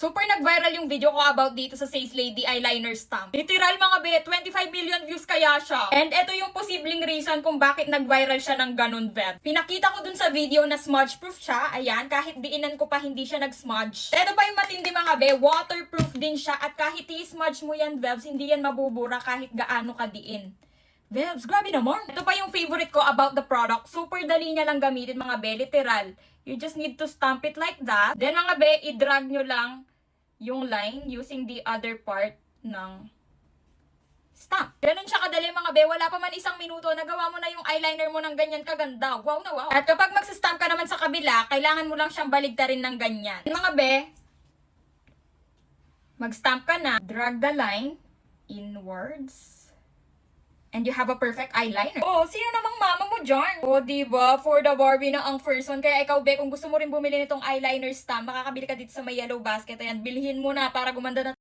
Super nag-viral yung video ko about dito sa Says Lady Eyeliner Stamp. Literal mga be, 25 million views kaya siya. And ito yung posibleng reason kung bakit nag-viral siya ng ganun, Veb. Pinakita ko dun sa video na smudge-proof siya. Ayan, kahit diinan ko pa hindi siya nag-smudge. Ito pa yung matindi mga be, waterproof din siya. At kahit i-smudge mo yan, Vebs, hindi yan mabubura kahit gaano ka diin. Vebs, grabe naman. Ito pa yung favorite ko about the product. Super dali niya lang gamitin mga be, literal. You just need to stamp it like that. Then mga be, i-drag nyo lang yung line using the other part ng stamp. Ganun siya kadali mga be. Wala pa man isang minuto, nagawa mo na yung eyeliner mo ng ganyan kaganda. Wow na wow. At kapag magsastamp ka naman sa kabila, kailangan mo lang siyang baligtarin ng ganyan. Mga be, mag-stamp ka na. Drag the line inwards. And you have a perfect eyeliner. Oh, sino namang mama mo dyan? Oh, diba? For the Barbie na ang first one. Kaya ikaw, be, kung gusto mo rin bumili nitong eyeliner stamp, makakabili ka dito sa may yellow basket. Ayan, bilhin mo na para gumanda na